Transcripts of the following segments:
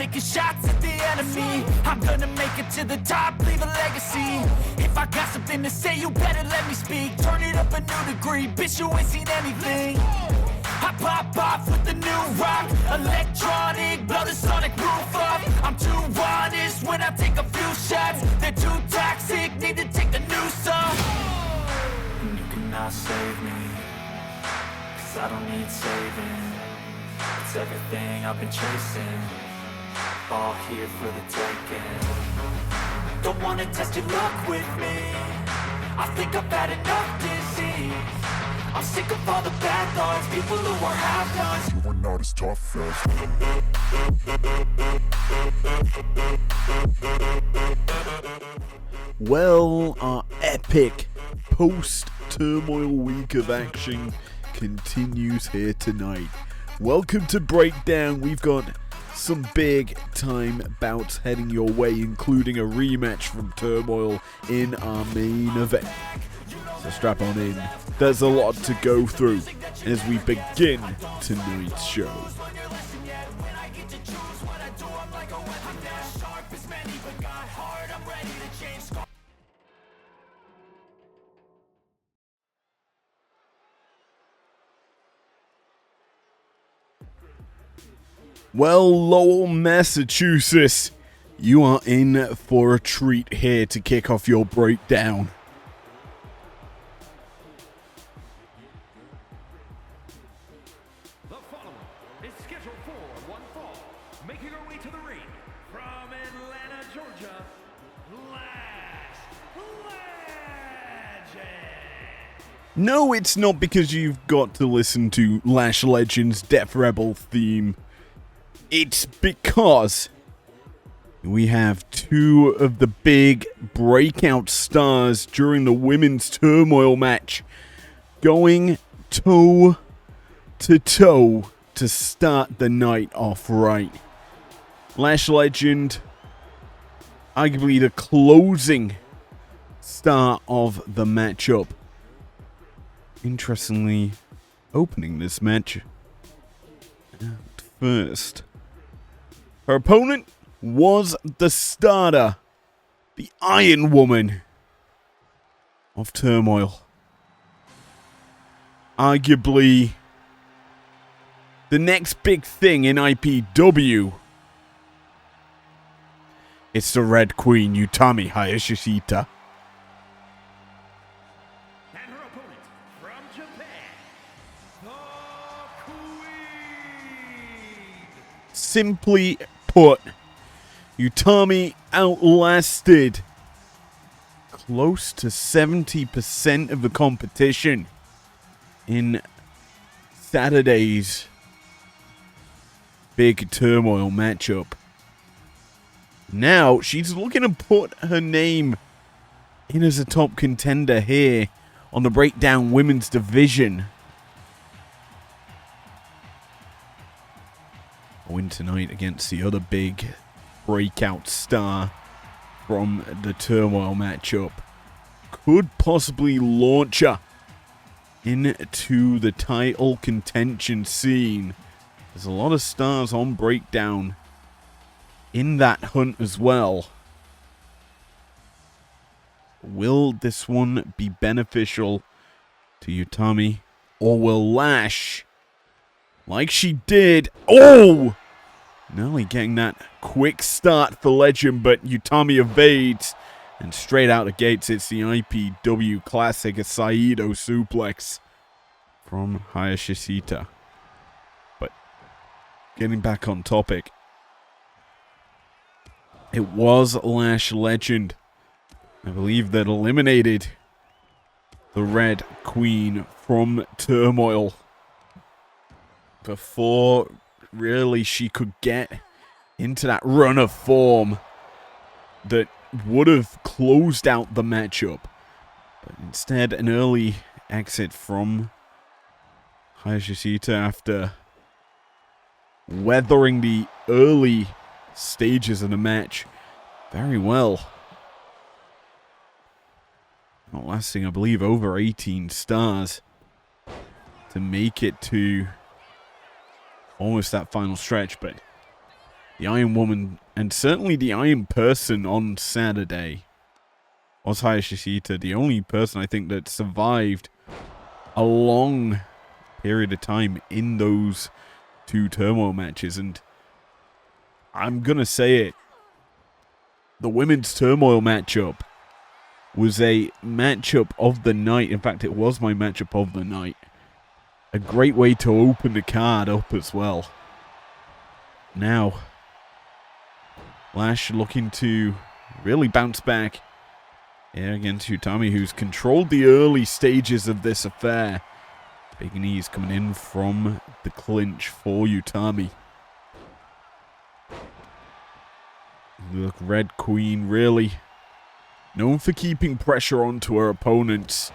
taking shots at the enemy. I'm gonna make it to the top, leave a legacy. If I got something to say, you better let me speak. Turn it up a new degree, bitch, you ain't seen anything. I pop off with the new rock, electronic, blow the sonic roof up. I'm too honest when I take a few shots. They're too toxic, need to take the noose off. And you cannot save me, cause I don't need saving. It's everything I've been chasing, all here for the taking. Don't wanna test your luck with me, I think I've had enough disease. I'm sick of all the bad thoughts, people who are half-nots. You are not as tough as. Well, our epic post-turmoil week of action continues here tonight. Welcome to Breakdown. We've got some big time bouts heading your way, including a rematch from Turmoil in our main event. So strap on in. There's a lot to go through as we begin tonight's show. Well, Lowell, Massachusetts, you are in for a treat here to kick off your breakdown. The following is scheduled for one fall, making her way to the ring from Atlanta, Georgia, Lash Legend. No, it's not because you've got to listen to Lash Legend's Death Rebel theme. It's because we have two of the big breakout stars during the women's turmoil match going toe to toe to start the night off right. Lash Legend, arguably the closing star of the matchup. Interestingly, opening this match at first. Her opponent was the starter, the Iron Woman of Turmoil. Arguably the next big thing in IPW. It's the Red Queen, Utami Hayashishita. And her opponent from Japan, the Queen. Simply put, Utami outlasted close to 70% of the competition in Saturday's big turmoil matchup. Now she's looking to put her name in as a top contender here on the Breakdown Women's Division. A win tonight against the other big breakout star from the turmoil matchup could possibly launch her into the title contention scene. There's a lot of stars on Breakdown in that hunt as well. Will this one be beneficial to Utami, or will Lash, like she did, nearly getting that quick start for Legend, but Utami evades, and straight out the gates it's the IPW classic, a Saito suplex from Hayashishita. But getting back on topic, it was Lash Legend, I believe, that eliminated the Red Queen from Turmoil before really she could get into that run of form that would have closed out the matchup. But instead, an early exit from Hayashishita after weathering the early stages of the match very well. Outlasting, I believe, over 18 stars to make it to almost that final stretch, but the Iron Woman, and certainly the Iron Person on Saturday, was Hayashishita, the only person I think that survived a long period of time in those 2 turmoil matches. And I'm going to say it, the women's turmoil matchup was a matchup of the night. In fact, it was my matchup of the night. A great way to open the card up as well. Now, Lash looking to really bounce back here against Utami, who's controlled the early stages of this affair. Big knees coming in from the clinch for Utami. Look, Red Queen really known for keeping pressure onto her opponents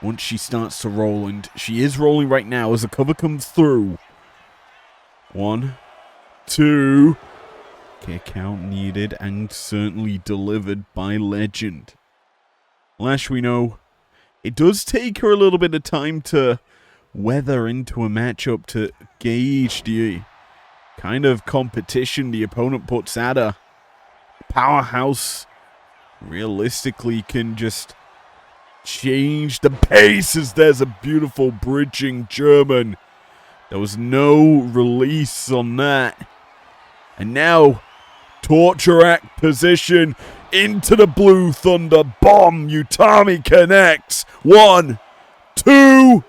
once she starts to roll, and she is rolling right now as the cover comes through. 1, 2. Kick out needed and certainly delivered by Legend. Lash, we know, it does take her a little bit of time to weather into a matchup to gauge the kind of competition the opponent puts at her. Powerhouse realistically can just change the pace as there's a beautiful bridging German. There was no release on that. And now, torture act position into the Blue Thunder bomb. Utami connects. 1, 2,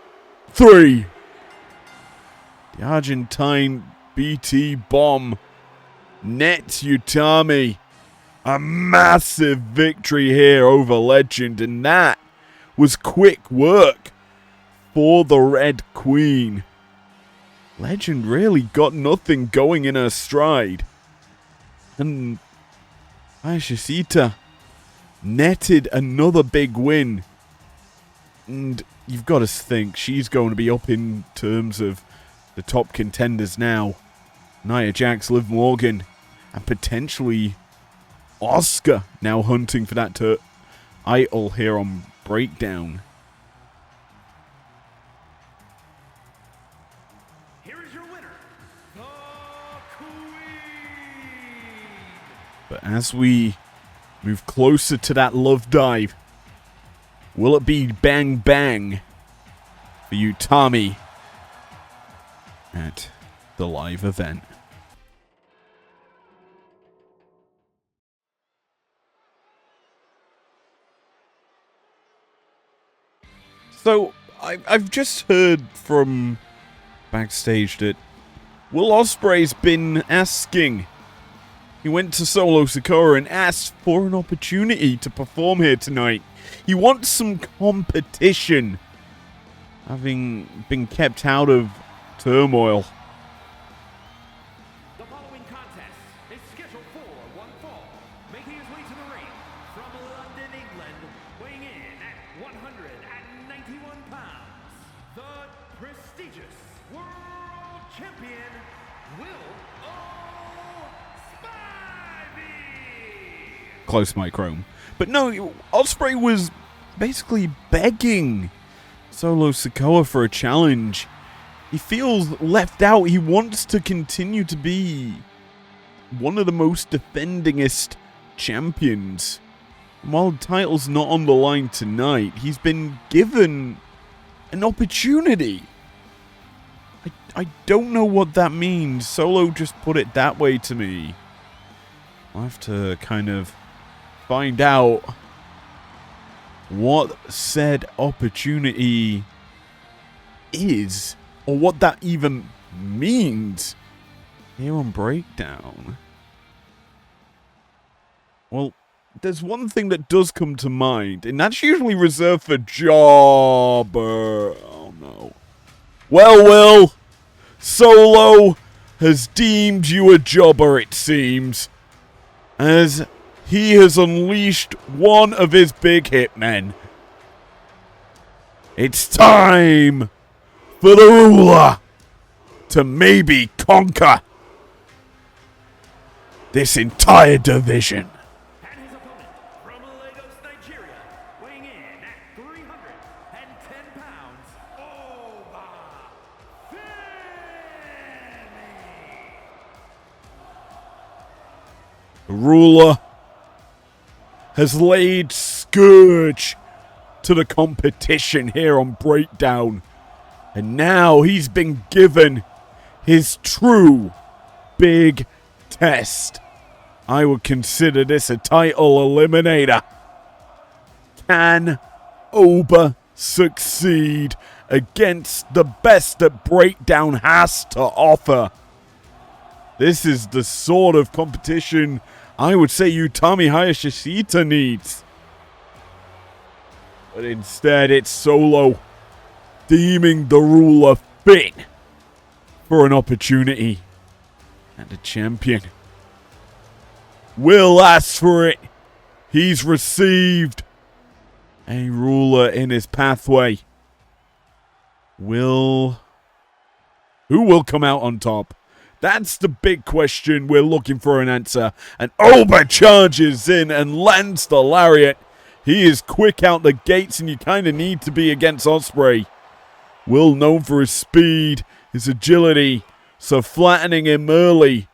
3. The Argentine BT bomb nets Utami. A massive victory here over Legend, and that was quick work for the Red Queen. Legend really got nothing going in her stride. And Hayashishita netted another big win. And you've got to think she's going to be up in terms of the top contenders now. Nia Jax, Liv Morgan, and potentially Asuka now hunting for that title here on Breakdown. Here is your winner, the Queen. But as we move closer to that love dive, will it be bang bang for Utami at the live event? So, I've just heard from backstage that Will Ospreay's been asking. He went to Solo Sikoa and asked for an opportunity to perform here tonight. He wants some competition, having been kept out of turmoil. The following contest is scheduled for one fall, making his way to the ring from London, England, weighing in at 191 pounds, the prestigious World Champion, Will Ospreay. Close microphone. But no, Ospreay was basically begging Solo Sikoa for a challenge. He feels left out. He wants to continue to be one of the most defendingest champions. And while the title's not on the line tonight, he's been given an opportunity. I don't know what that means. Solo just put it that way to me. I'll have to kind of find out what said opportunity is, or what that even means here on Breakdown. Well, there's one thing that does come to mind, and that's usually reserved for Jobber. Oh no. Well, Will, Solo has deemed you a jobber, it seems, as he has unleashed one of his big hitmen. It's time for the ruler to maybe conquer this entire division. And his opponent from Lagos, Nigeria, weighing in at 310 pounds, Oba Femi. The ruler has laid scourge to the competition here on Breakdown. And now he's been given his true big test. I would consider this a title eliminator. Can Oba succeed against the best that Breakdown has to offer? This is the sort of competition I would say Utami Hayashishita needs. But instead, it's Solo deeming the ruler fit for an opportunity. And the champion will ask for it. He's received a ruler in his pathway. Who will come out on top? That's the big question. We're looking for an answer. And Oba charges in and lands the lariat. He is quick out the gates, and you kind of need to be against Ospreay. Will, known for his speed, his agility, so flattening him early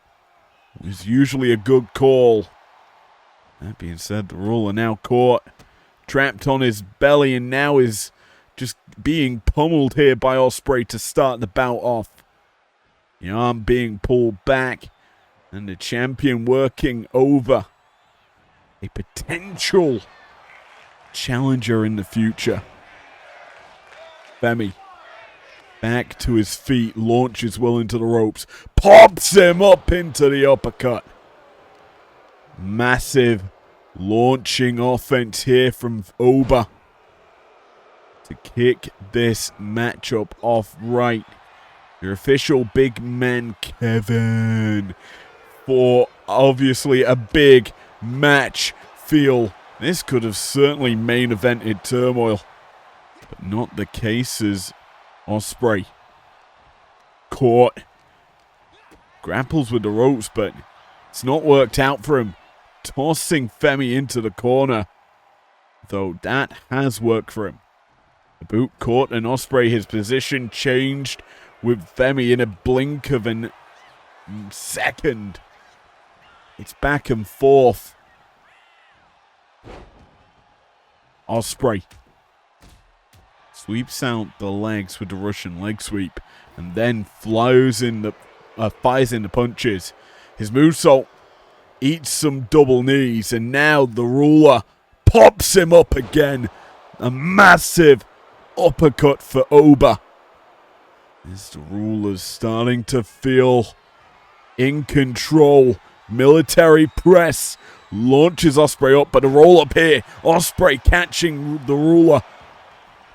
is usually a good call. That being said, the ruler now caught, trapped on his belly, and now is just being pummeled here by Ospreay to start the bout off. The arm being pulled back, and the champion working over a potential challenger in the future. Femi back to his feet, launches Will into the ropes, pops him up into the uppercut. Massive launching offense here from Oba to kick this matchup off right. Your official big man, Kevin, for obviously a big match feel. This could have certainly main evented Turmoil, but not the case as Ospreay caught, grapples with the ropes, but it's not worked out for him. Tossing Femi into the corner, though that has worked for him. The boot caught, and Ospreay, his position changed with Femi in a blink of a second. It's back and forth. Ospreay sweeps out the legs with the Russian leg sweep, and then fires in the punches. His movesault eats some double knees, and now the ruler pops him up again. A massive uppercut for Oba. As the ruler's starting to feel in control. Military press launches Ospreay up, but a roll up here. Ospreay catching the ruler.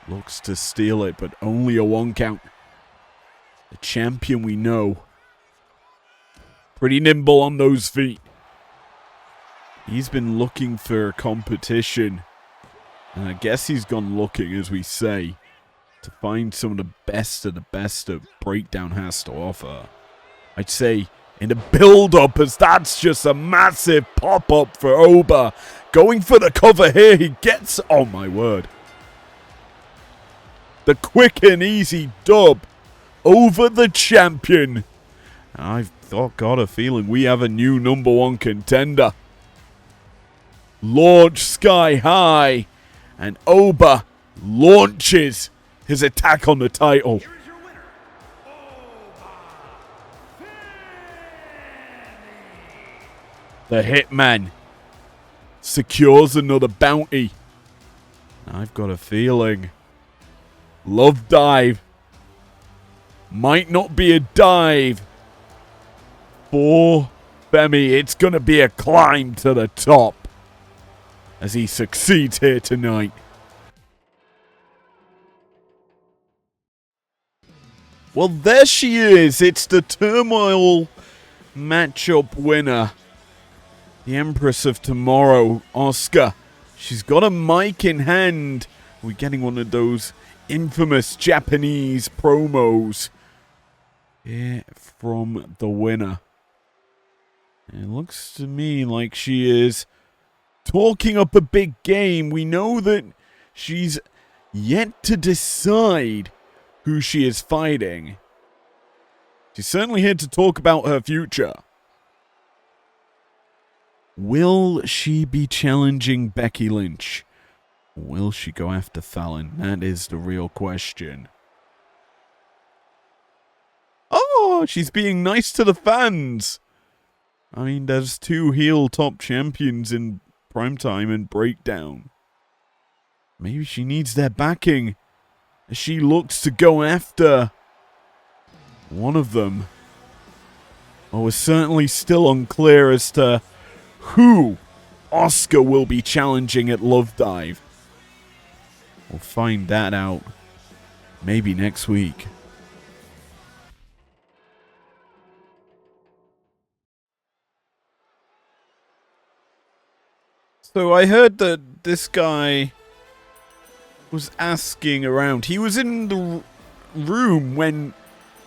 Looks to steal it, but only a 1 count. The champion we know. Pretty nimble on those feet. He's been looking for competition. And I guess he's gone looking, as we say, to find some of the best that Breakdown has to offer. I'd say in the build-up, as that's just a massive pop-up for Oba. Going for the cover here, he gets, oh my word. The quick and easy dub over the champion. I've got a feeling we have a new #1 contender. Launch sky high, and Oba launches his attack on the title. Here is your winner, The Hitman secures another bounty. I've got a feeling Love Dive might not be a dive for Femi. It's going to be a climb to the top as he succeeds here tonight. Well, there she is. It's the Turmoil matchup winner. The Empress of Tomorrow, Asuka. She's got a mic in hand. We're getting one of those infamous Japanese promos here from the winner. It looks to me like she is talking up a big game. We know that she's yet to decide who she is fighting. She's certainly here to talk about her future. Will she be challenging Becky Lynch? Will she go after Fallon? That is the real question. Oh, she's being nice to the fans. I mean, there's 2 heel top champions in Primetime and Breakdown. Maybe she needs their backing as she looks to go after one of them. Well, we're certainly still unclear as to who Asuka will be challenging at Love Dive. We'll find that out maybe next week. So I heard that this guy was asking around. He was in the room when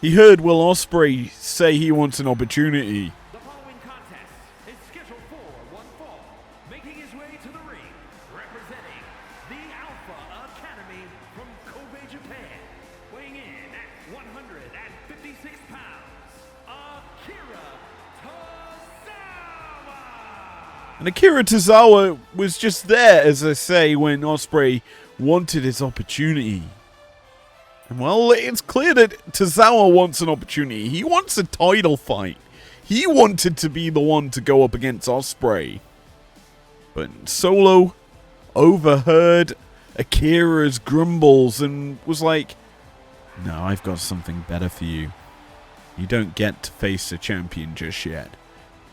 he heard Will Ospreay say he wants an opportunity. The following contest is scheduled for one fall. Making his way to the ring, representing the Alpha Academy from Kobe, Japan. Weighing in at 156 pounds, Akira Tozawa. And Akira Tozawa was just there, as I say, when Ospreay wanted his opportunity. And well, it's clear that Tozawa wants an opportunity. He wants a title fight. He wanted to be the one to go up against Ospreay. But Solo overheard Akira's grumbles and was like, "No, I've got something better for you. You don't get to face a champion just yet.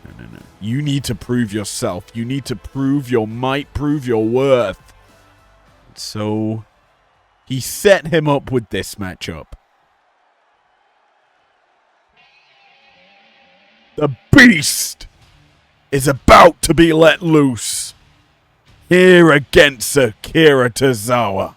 No. You need to prove yourself. You need to prove your might, prove your worth." So he set him up with this matchup. The Beast is about to be let loose here against Akira Tozawa.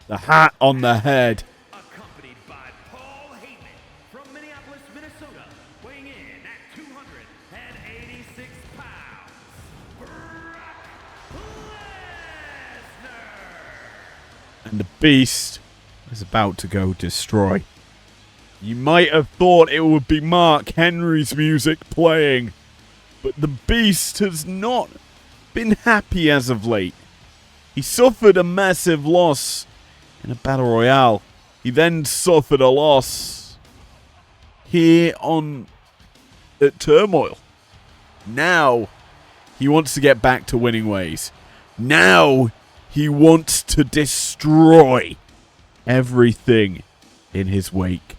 The hat on the head. Accompanied by Paul Heyman from Minneapolis, Minnesota, weighing in at 286 pounds, Brock Lesnar. And the Beast is about to go destroy. You might have thought it would be Mark Henry's music playing, but the Beast has not been happy as of late. He suffered a massive loss in a battle royale. He then suffered a loss here at Turmoil. Now he wants to get back to winning ways. Now he wants to destroy everything in his wake.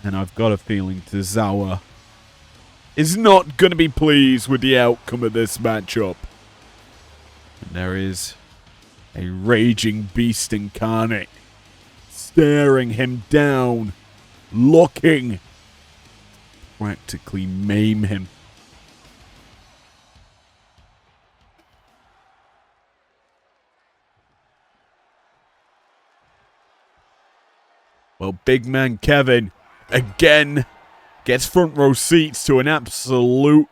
And I've got a feeling Tozawa is not going to be pleased with the outcome of this matchup. And there is a raging beast incarnate staring him down, looking to practically maim him. Well, big man Kevin again gets front row seats to an absolute,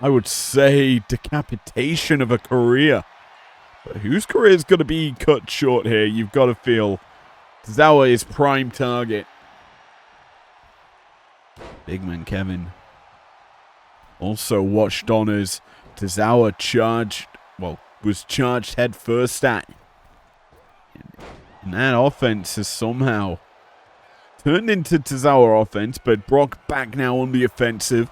I would say, decapitation of a career. But whose career is going to be cut short here? You've got to feel Tozawa is prime target. Big man Kevin also watched on as Tozawa was charged head first at. And that offense has somehow turned into Tozawa offense, but Brock back now on the offensive.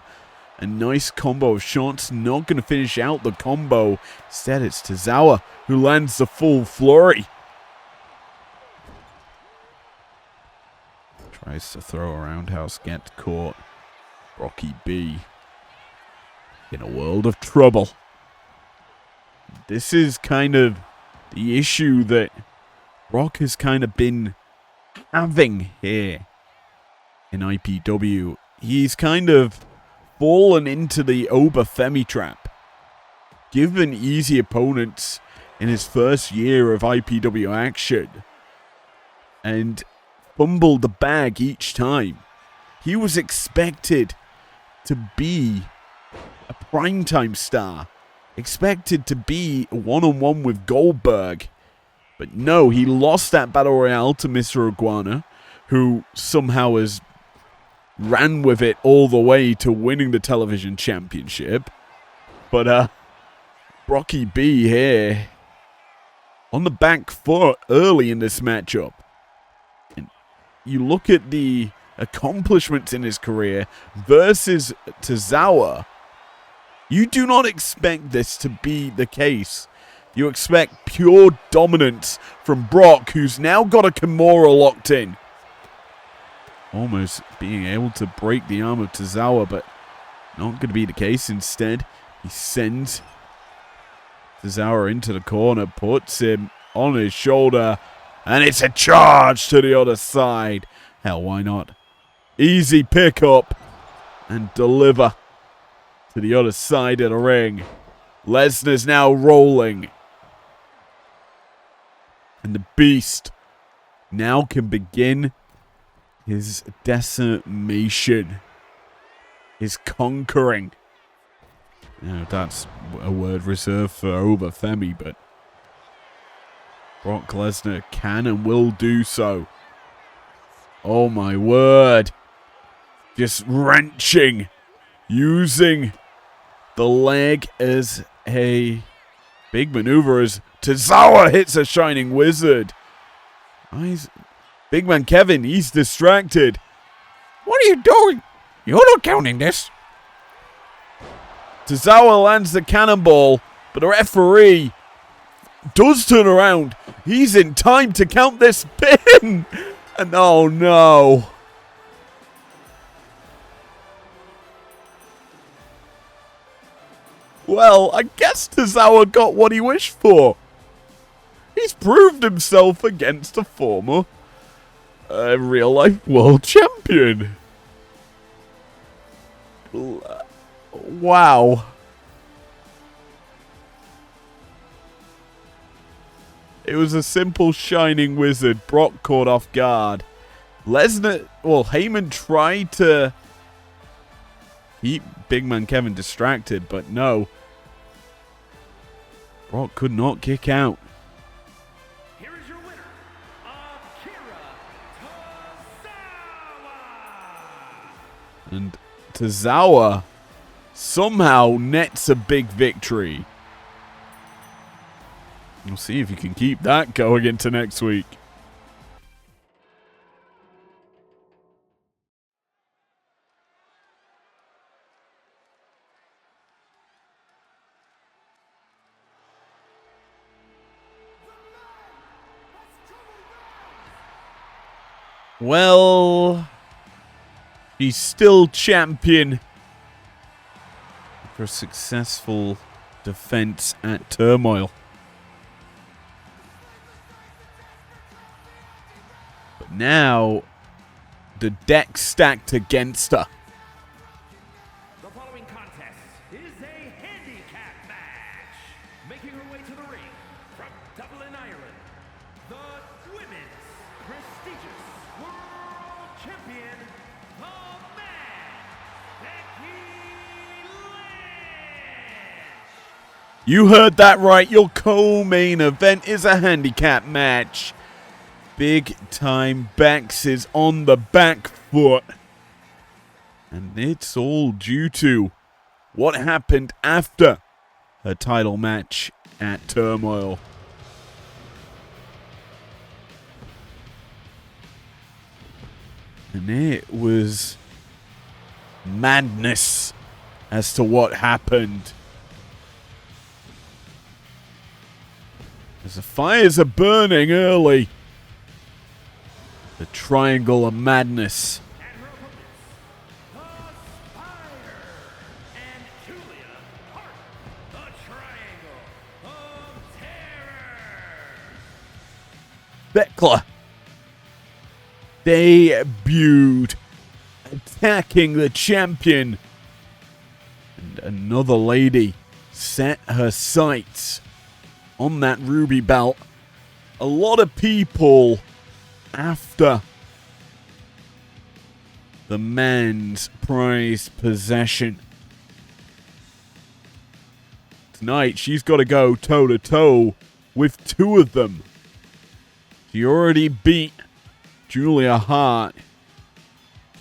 A nice combo. Sean's not going to finish out the combo. Instead, it's Tozawa who lands the full flurry. Tries to throw a roundhouse, gets caught. Rocky B in a world of trouble. This is kind of the issue that Brock has kind of been having here in IPW. He's kind of fallen into the Oba-Femi trap. Given easy opponents in his first year of IPW action and fumbled the bag each time. He was expected to be a primetime star, expected to be one-on-one with Goldberg. But no, he lost that Battle Royale to Mr. Iguana, who somehow has ran with it all the way to winning the television championship. But, Brocky B here on the back foot early in this matchup. And you look at the accomplishments in his career versus Tozawa, you do not expect this to be the case. You expect pure dominance from Brock, who's now got a Kimura locked in. Almost being able to break the arm of Tozawa, but not going to be the case. Instead, he sends Tozawa into the corner, puts him on his shoulder, and it's a charge to the other side. Hell, why not? Easy pickup and deliver to the other side of the ring. Lesnar's now rolling. And the Beast now can begin his decimation, his conquering. Now, that's a word reserved for Obafemi, but Brock Lesnar can and will do so. Oh my word. Just wrenching, using the leg as a big maneuver as Tozawa hits a Shining Wizard. Big man Kevin, he's distracted. What are you doing? You're not counting this. Tozawa lands the cannonball, but the referee does turn around. He's in time to count this pin. And oh no. Well, I guess Tozawa got what he wished for. He's proved himself against a former real-life world champion. Wow. It was a simple Shining Wizard. Brock caught off guard. Heyman tried to keep Big Man Kevin distracted, but no. Brock could not kick out. Here is your winner, Akira Tozawa. And Tozawa somehow nets a big victory. We'll see if you can keep that going into next week. Well, he's still champion for a successful defense at Turmoil. But now, the deck's stacked against her. The following contest is a handicap match. Making her way to the ring from Dublin, Ireland, the women's prestigious world champion, the man, Becky Lynch. You heard that right. Your co-main event is a handicap match. Big time Bex is on the back foot. And it's all due to what happened after her title match at Turmoil. And it was madness as to what happened. As the fires are burning early. The Triangle of Madness. And her opponents, the Spider and Julia Hart, the Triangle of Terror. Beckler debuted, attacking the champion. And another lady set her sights on that ruby belt. A lot of people after the man's prized possession. Tonight, she's got to go toe-to-toe with two of them. She already beat Julia Hart.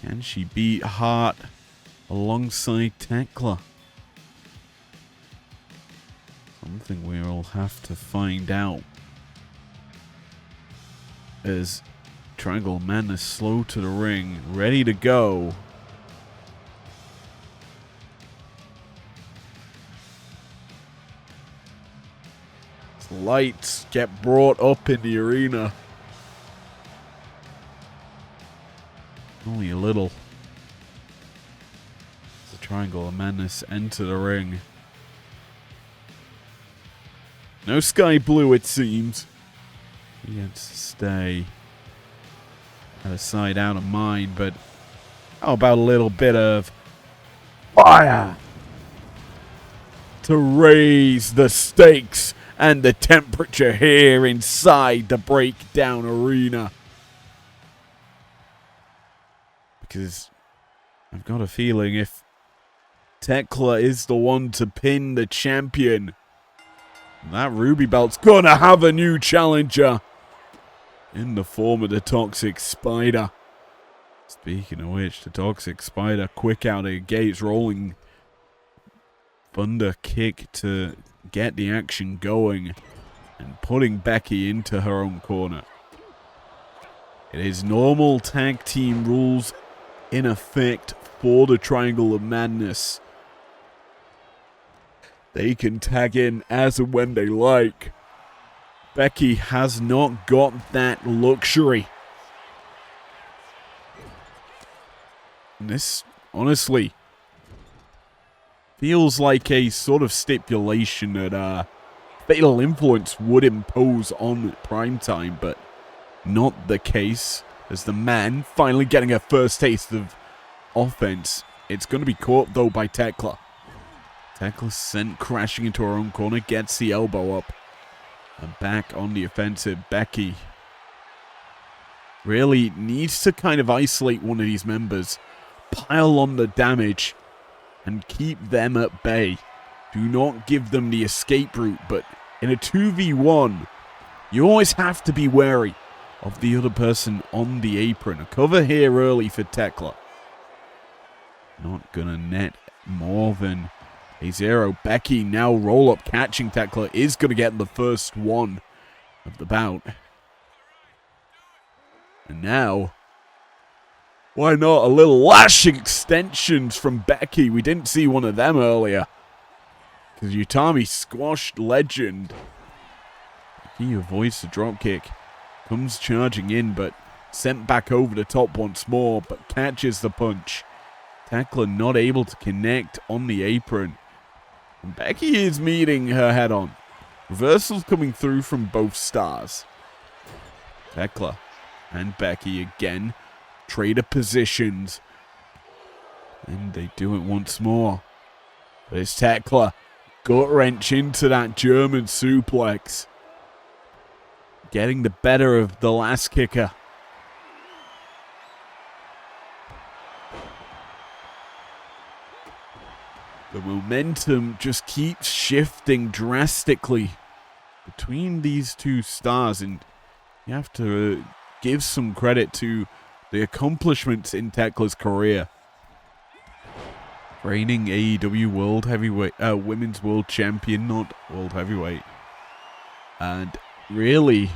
Can she beat Hart alongside Tekla? Something we'll have to find out. As Triangle Madness slow to the ring, ready to go. Lights get brought up in the arena. Only a little. As the Triangle of Madness enter the ring. No Sky Blue, it seems. He gets to stay out of sight, out of mind, but how about a little bit of fire to raise the stakes and the temperature here inside the Breakdown Arena? Because I've got a feeling if Tekla is the one to pin the champion, that Ruby Belt's gonna have a new challenger in the form of the Toxic Spider. Speaking of which, the Toxic Spider, quick out of the gates, rolling thunder kick to get the action going and putting Becky into her own corner. It is normal tag team rules in effect for the Triangle of Madness. They can tag in as and when they like. Becky has not got that luxury. And this, honestly, feels like a sort of stipulation that Fatal Influence would impose on Primetime, but not the case, as the man finally getting a first taste of offense. It's going to be caught, though, by Tekla. Tekla sent crashing into her own corner, gets the elbow up. And back on the offensive, Becky really needs to kind of isolate one of these members, pile on the damage, and keep them at bay. Do not give them the escape route, but in a 2v1, you always have to be wary of the other person on the apron. A cover here early for Tekla. Not gonna net more than a 0. Becky now roll up catching Tekla, is going to get the first one of the bout. And now, why not a little lash extensions from Becky? We didn't see one of them earlier. Because Utami squashed Legend. He avoids the dropkick. Comes charging in, but sent back over the top once more, but catches the punch. Tekla not able to connect on the apron. And Becky is meeting her head on. Reversals coming through from both stars. Tekla and Becky again. Trader positions. And they do it once more. But it's Tekla. Gut wrench into that German suplex. Getting the better of the last kicker. The momentum just keeps shifting drastically between these two stars, and you have to give some credit to the accomplishments in Tekla's career. Reigning AEW World Heavyweight, Women's World Champion, not World Heavyweight, and really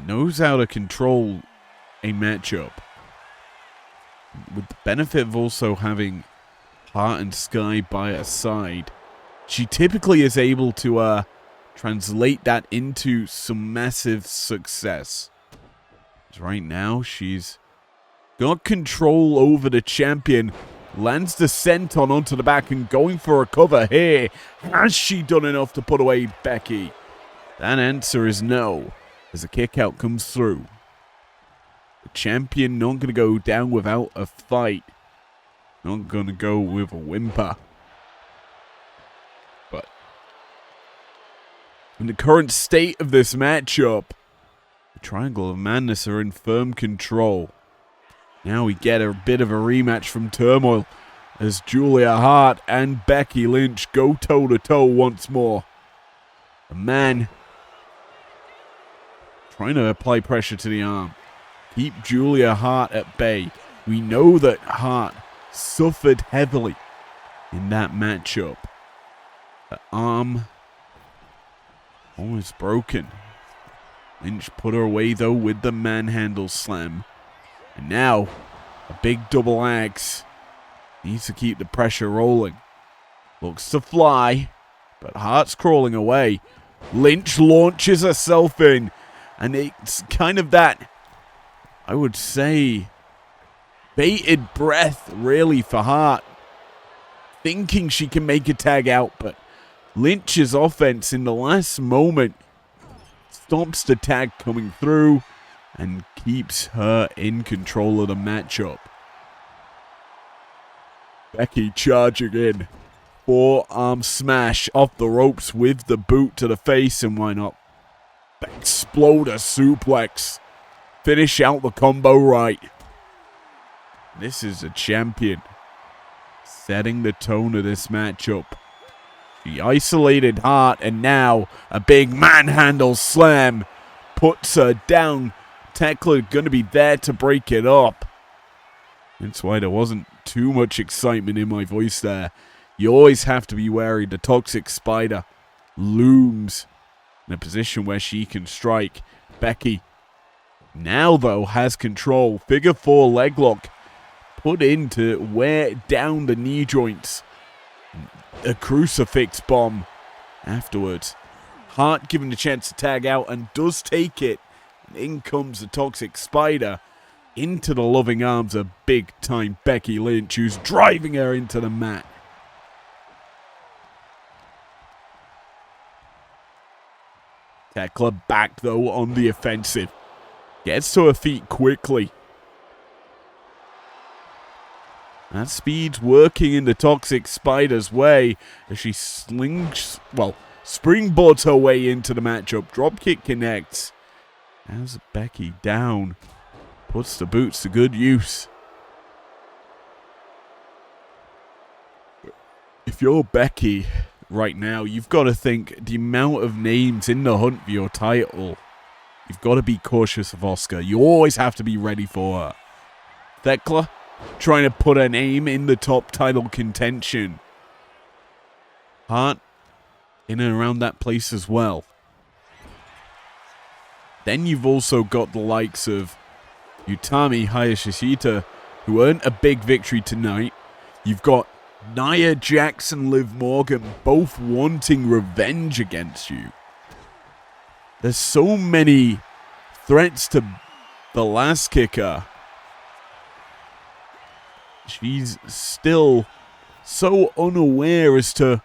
knows how to control a matchup. With the benefit of also having Hart and Sky by her side, she typically is able to translate that into some massive success. Right now, she's got control over the champion. Lands the senton onto the back and going for a cover here. Has she done enough to put away Becky? That answer is no, as the kick out comes through. The champion not going to go down without a fight. Not going to go with a whimper. But in the current state of this matchup, the Triangle of Madness are in firm control. Now we get a bit of a rematch from Turmoil as Julia Hart and Becky Lynch go toe-to-toe once more. The man trying to apply pressure to the arm. Keep Julia Hart at bay. We know that Hart suffered heavily in that matchup. The arm almost broken. Lynch put her away though with the manhandle slam. And now, a big double axe. Needs to keep the pressure rolling. Looks to fly, but Hart's crawling away. Lynch launches herself in. And it's kind of that, I would say, bated breath really for Hart. Thinking she can make a tag out, but Lynch's offense in the last moment stops the tag coming through and keeps her in control of the matchup. Becky charging in. Forearm smash off the ropes with the boot to the face, and why not? Exploder suplex. Finish out the combo right. This is a champion. Setting the tone of this matchup. She isolated Hart, and now a big manhandle slam puts her down. Tekla going to be there to break it up. That's why there wasn't too much excitement in my voice there. You always have to be wary. The Toxic Spider looms in a position where she can strike. Becky now, though, has control. Figure 4 leg lock put in to wear down the knee joints. A crucifix bomb afterwards. Hart given the chance to tag out and does take it. And in comes the Toxic Spider into the loving arms of big-time Becky Lynch, who's driving her into the mat. Tekla back, though, on the offensive. Gets to her feet quickly. That speed's working in the Toxic Spider's way as she springboards her way into the matchup. Dropkick connects. Has Becky down. Puts the boots to good use. If you're Becky right now, you've got to think the amount of names in the hunt for your title. You've got to be cautious of Asuka. You always have to be ready for her. Tekla trying to put her name in the top title contention. Hart in and around that place as well. Then you've also got the likes of Utami Hayashishita, who earned a big victory tonight. You've got Nia Jackson, Liv Morgan, both wanting revenge against you. There's so many threats to the last kicker. She's still so unaware as to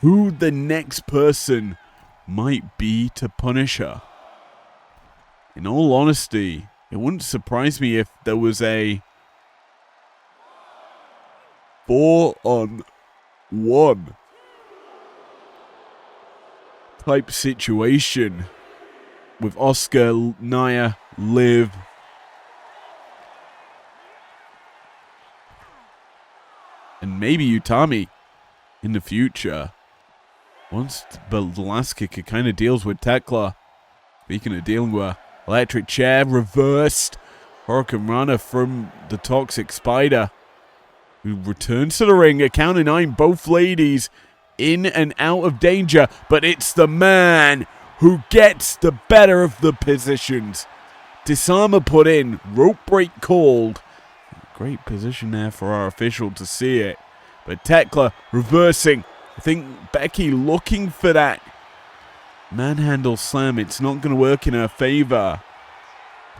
who the next person might be to punish her. In all honesty, it wouldn't surprise me if there was a 4-on-1 type situation with Asuka, Nia, Liv, and maybe Utami in the future. Once the last kicker kind of deals with Tekla. Speaking of dealing with electric chair, reversed Hurricane Rana from the Toxic Spider, who returns to the ring. A count of 9, both ladies in and out of danger, but it's the man who gets the better of the positions. Disarmer put in, rope break called. Great position there for our official to see it. But Tekla reversing. I think Becky looking for that manhandle slam. It's not going to work in her favor.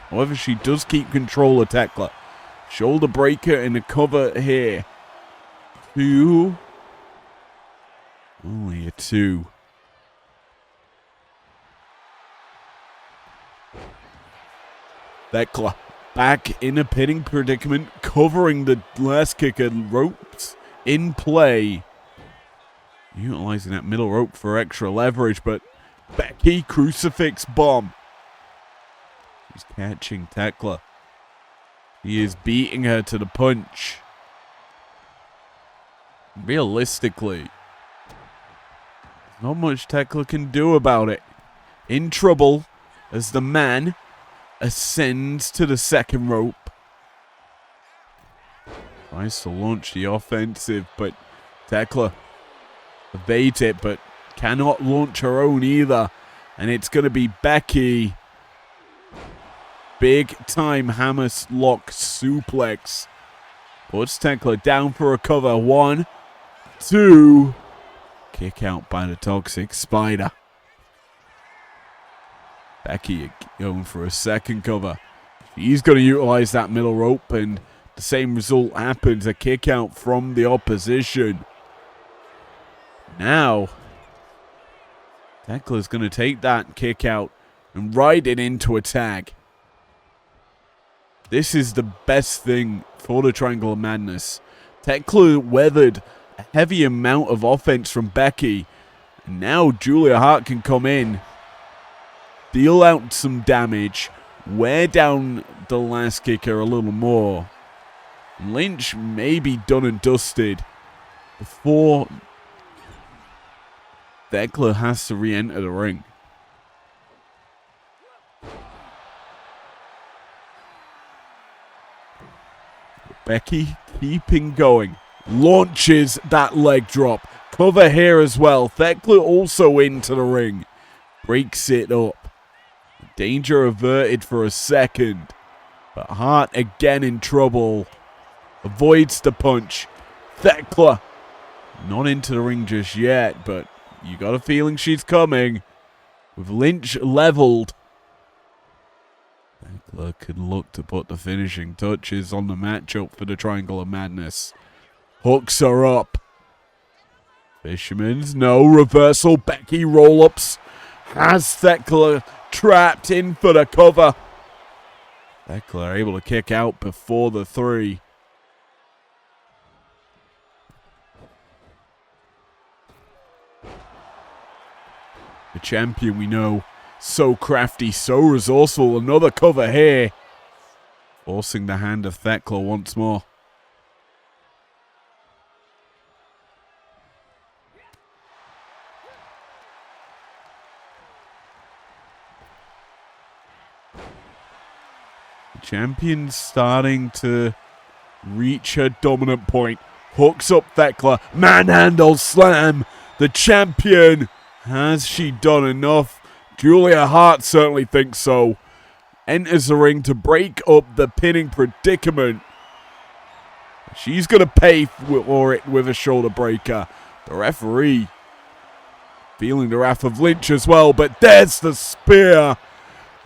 However, she does keep control of Tekla. Shoulder breaker in the cover here. 2. Only a 2. Tekla back in a pinning predicament, covering the last kicker. Ropes in play. Utilizing that middle rope for extra leverage, but Becky crucifix bomb. She's catching Tekla. He is beating her to the punch. Realistically, not much Tekla can do about it. In trouble, as the man ascends to the second rope. Tries to launch the offensive, but Tekla evades it, but cannot launch her own either. And it's going to be Becky. Big time hammer lock suplex. Puts Tekla down for a cover. 1, 2. Kick out by the Toxic Spider. Becky going for a second cover. She's going to utilize that middle rope, and the same result happens. A kick out from the opposition. Now, Tekla's going to take that kick out and ride it into a tag. This is the best thing for the Triangle of Madness. Tekla weathered a heavy amount of offense from Becky. And now Julia Hart can come in, deal out some damage, wear down the last kicker a little more. Lynch may be done and dusted before Tekla has to re-enter the ring. Becky keeping going. Launches that leg drop. Cover here as well. Tekla also into the ring. Breaks it up. Danger averted for a second. But Hart again in trouble. Avoids the punch. Tekla not into the ring just yet, but you got a feeling she's coming. With Lynch leveled, Tekla could look to put the finishing touches on the matchup for the Triangle of Madness. Hooks her up. Fisherman's no reversal. Becky roll-ups. Has Tekla trapped in for the cover. Tekla able to kick out before the 3. The champion we know, so crafty, so resourceful. Another cover here. Forcing the hand of Tekla once more. The champion's starting to reach her dominant point. Hooks up Tekla. Manhandle slam. The champion. Has she done enough? Julia Hart certainly thinks so. Enters the ring to break up the pinning predicament. She's going to pay for it with a shoulder breaker. The referee feeling the wrath of Lynch as well, but there's the spear.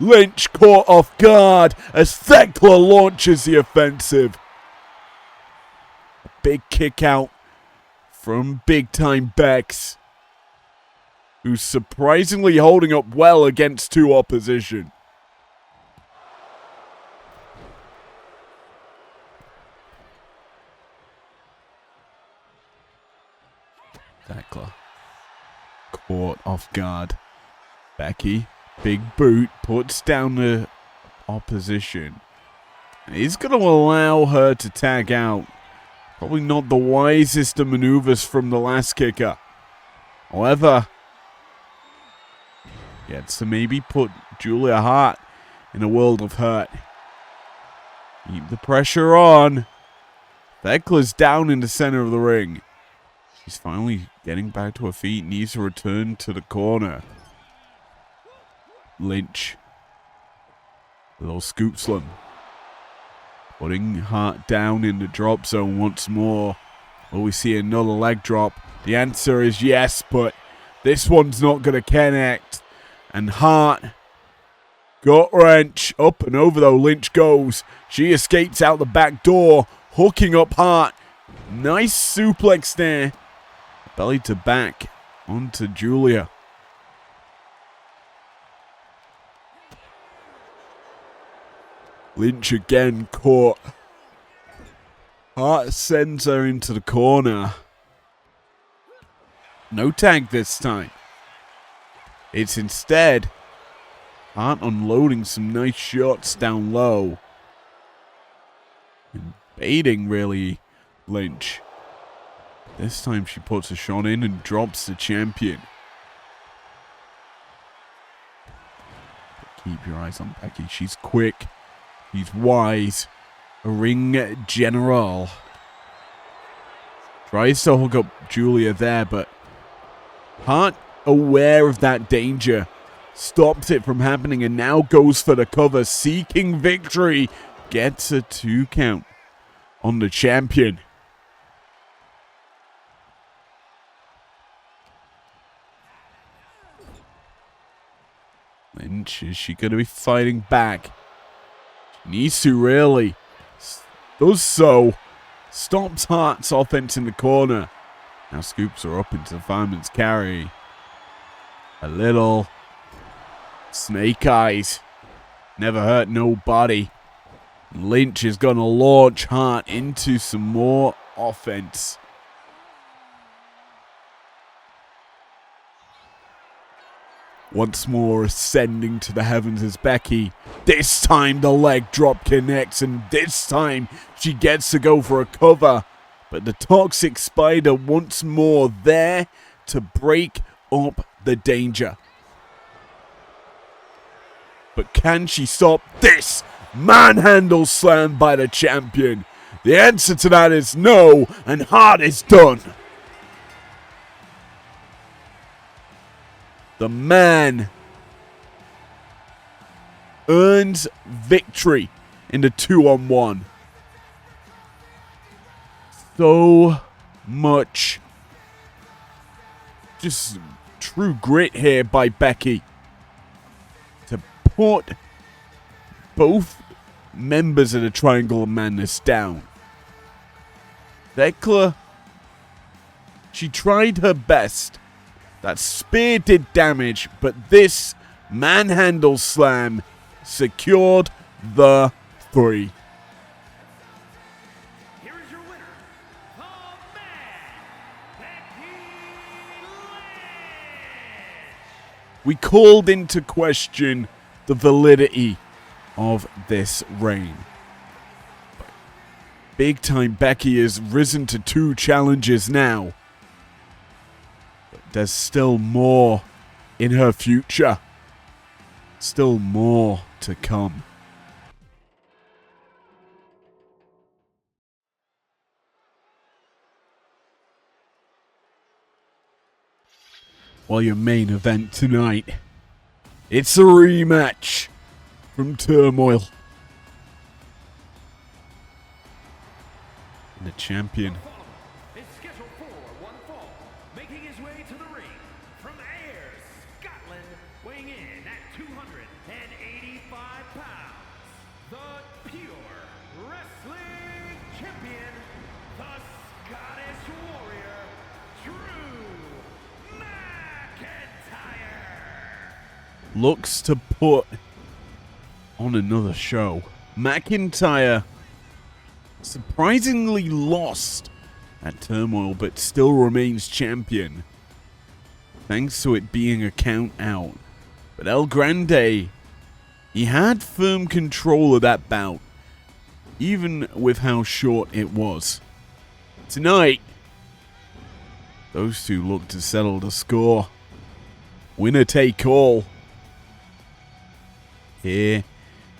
Lynch caught off guard as Tekla launches the offensive. Big kick out from big time Bex, who's surprisingly holding up well against 2 opposition. Tekla caught off guard. Becky, big boot, puts down the opposition. And he's going to allow her to tag out. Probably not the wisest of maneuvers from the last kicker. However, gets to maybe put Julia Hart in a world of hurt. Keep the pressure on. Tekla's down in the center of the ring. She's finally getting back to her feet. Needs to return to the corner. Lynch. Little scoop slam. Putting Hart down in the drop zone once more. Will we see another leg drop? The answer is yes, but this one's not going to connect. And Hart, gut wrench, up and over though Lynch goes. She escapes out the back door, hooking up Hart. Nice suplex there. Belly to back onto Julia. Lynch again caught. Hart sends her into the corner. No tag this time. It's instead Hart unloading some nice shots down low. And baiting, really, Lynch. This time she puts a shot in and drops the champion. Keep your eyes on Becky. She's quick. She's wise. A ring general. Tries to hook up Julia there, but Hart, aware of that danger, stops it from happening and now goes for the cover, seeking victory. Gets a 2 count on the champion. Lynch, is she going to be fighting back? She needs to, really. Does so. Stops Hart's offense in the corner. Now scoops her up into the fireman's carry. A little snake eyes. Never hurt nobody. Lynch is going to launch Hart into some more offense. Once more ascending to the heavens is Becky. This time the leg drop connects, and this time she gets to go for a cover. But the Toxic Spider once more there to break up the danger. But can she stop this manhandle slam by the champion? The answer to that is no, and Hart is done. The man earns victory in the 2-on-1. So much just true grit here by Becky to put both members of the Triangle of Madness down. Thekla, she tried her best. That spear did damage, but this manhandle slam secured the 3. Here is your winner, the man, Becky Lynch. We called into question the validity of this reign. Big time Becky has risen to 2 challenges now. There's still more in her future. Still more to come. Well, your main event tonight, it's a rematch from Turmoil. And the champion, Is scheduled for one fall, making his way to the ring from Ayr, Scotland, weighing in at 285 pounds, the pure wrestling champion, the Scottish warrior, Drew McIntyre. looks to put on another show. McIntyre surprisingly lost at Turmoil, but still remains champion, thanks to it being a count out. But El Grande, he had firm control of that bout, even with how short it was. Tonight, those two look to settle the score. Winner take all. Here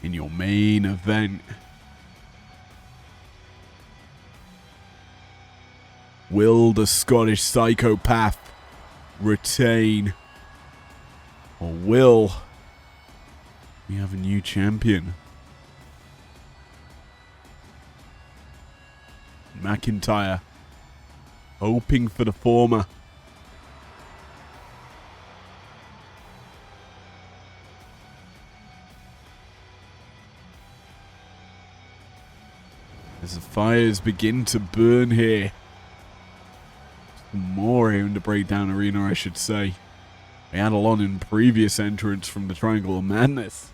in your main event. Will the Scottish psychopath retain? Or will we have a new champion? McIntyre hoping for the former. As the fires begin to burn here. More here in the Breakdown Arena, I should say. We had a lot in previous entrants from the Triangle of Madness.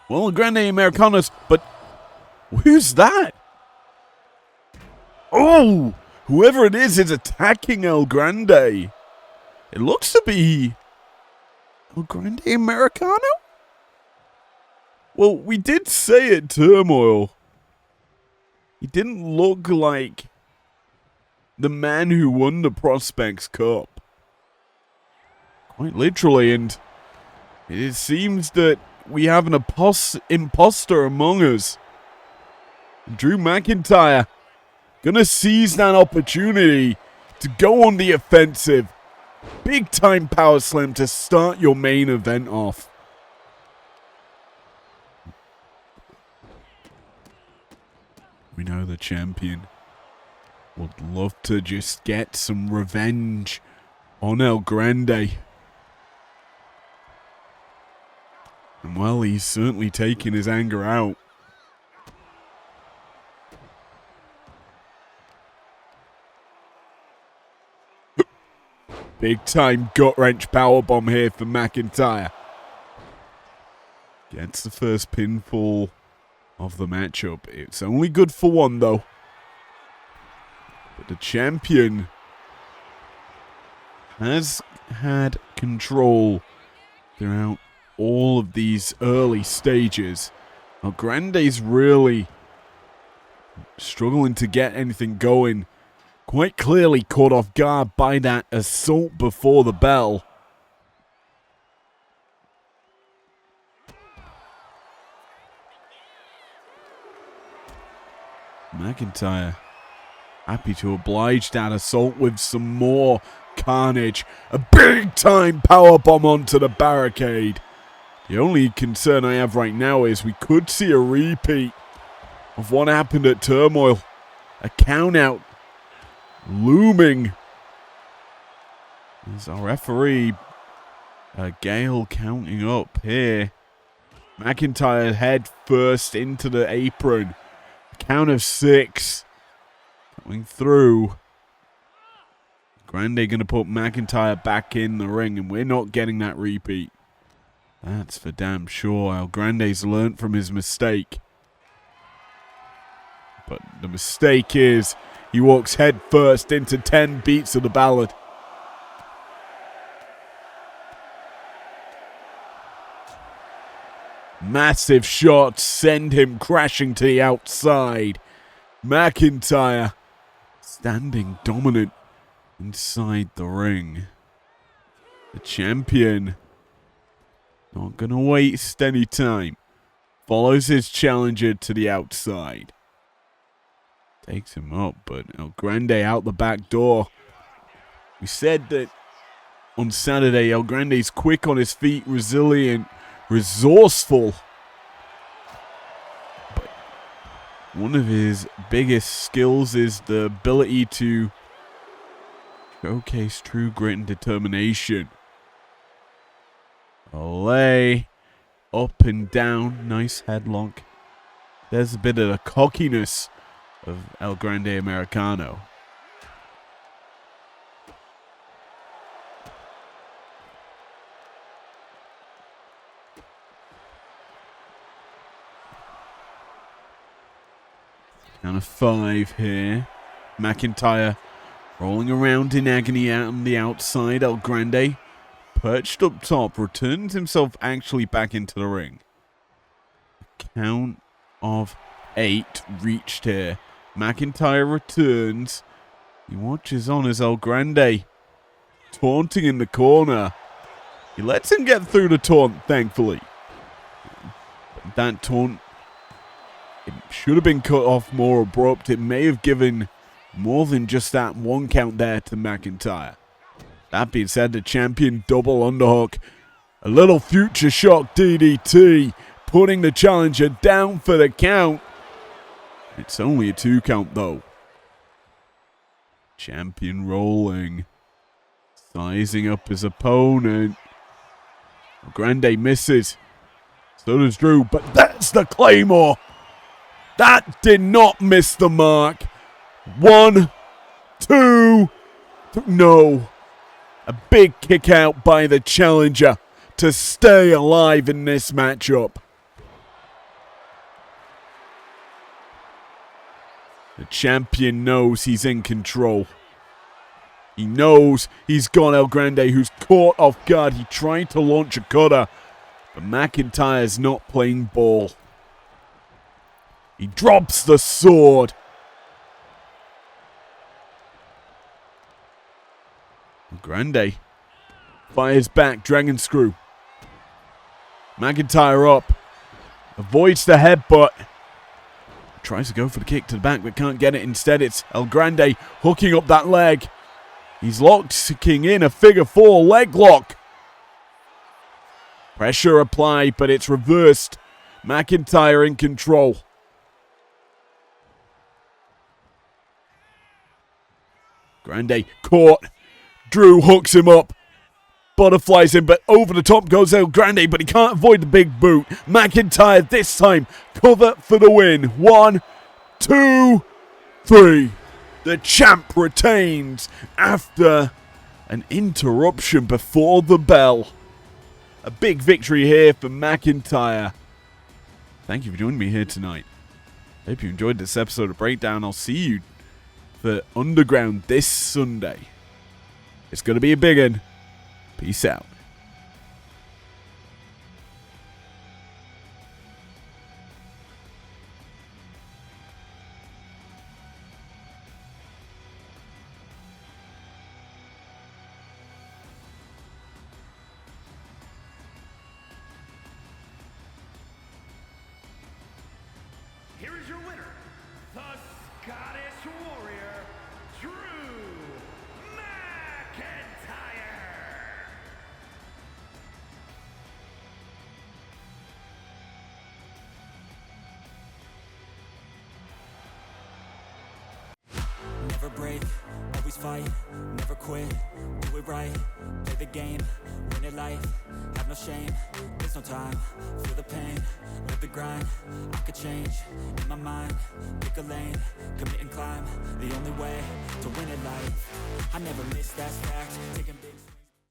Well, Grande Americanos, but who's that? Oh, whoever it is attacking El Grande. It looks to be El Grande Americano? Well, we did say at Turmoil, he didn't look like the man who won the Prospects Cup. Quite literally, and it seems that we have an imposter among us. Drew McIntyre gonna seize that opportunity to go on the offensive. Big time power slam to start your main event off. We know the champion would love to just get some revenge on El Grande. And well, he's certainly taking his anger out. Big time gut wrench powerbomb here for McIntyre. Gets the first pinfall of the matchup. It's only good for one though. But the champion has had control throughout all of these early stages. El Grande's really struggling to get anything going. Quite clearly caught off guard by that assault before the bell. McIntyre happy to oblige that assault with some more carnage. A big time powerbomb onto the barricade. The only concern I have right now is we could see a repeat of what happened at Turmoil. A count out looming. There's our referee, Gale, counting up here. McIntyre head first into the apron. Count of 6. Coming through. Grande going to put McIntyre back in the ring, and we're not getting that repeat. That's for damn sure. El Grande's learnt from his mistake. But the mistake is he walks head first into 10 beats of the ballad. Massive shots send him crashing to the outside. McIntyre standing dominant inside the ring. The champion not gonna waste any time. Follows his challenger to the outside. Takes him up, but El Grande out the back door. We said that on Saturday, El Grande's quick on his feet, resilient, resourceful. But one of his biggest skills is the ability to showcase true grit and determination. Olay, up and down, nice headlock. There's a bit of the cockiness of El Grande Americano. Count of 5 here. McIntyre rolling around in agony out on the outside. El Grande perched up top, returns himself actually back into the ring. Count of 8 reached here. McIntyre returns. He watches on as El Grande taunting in the corner. He lets him get through the taunt, thankfully. But that taunt, it should have been cut off more abrupt. It may have given more than just that one count there to McIntyre. That being said, the champion double underhook. A little future shock DDT, putting the challenger down for the count. It's only a 2 count though. Champion rolling. Sizing up his opponent. Grande misses. So does Drew, but that's the Claymore. That did not miss the mark. 1, 2, no. A big kick out by the challenger to stay alive in this matchup. The champion knows he's in control. He knows he's got El Grande, who's caught off guard. He tried to launch a cutter, But McIntyre's not playing ball. He drops the sword. Grande fires back, Dragon Screw. McIntyre up. Avoids the headbutt. Tries to go for the kick to the back, but can't get it. Instead, it's El Grande hooking up that leg. He's locking in a figure 4 leg lock. Pressure applied, but it's reversed. McIntyre in control. Grande caught. Drew hooks him up. Butterflies him, but over the top goes El Grande, but he can't avoid the big boot. McIntyre this time. Cover for the win. 1, 2, 3. The champ retains after an interruption before the bell. A big victory here for McIntyre. Thank you for joining me here tonight. Hope you enjoyed this episode of Breakdown. I'll see you for Underground this Sunday. It's going to be a big one. Peace out. Here is your winner, the Scottish Warrior, Drew McIntyre. Never break, always fight, never quit, do it right, play the game, win it life, have no shame, there's no time, feel the pain, live the grind, I could change, in my mind, pick a lane, commit and climb, the only way to win it life, I never miss, that's fact, taking big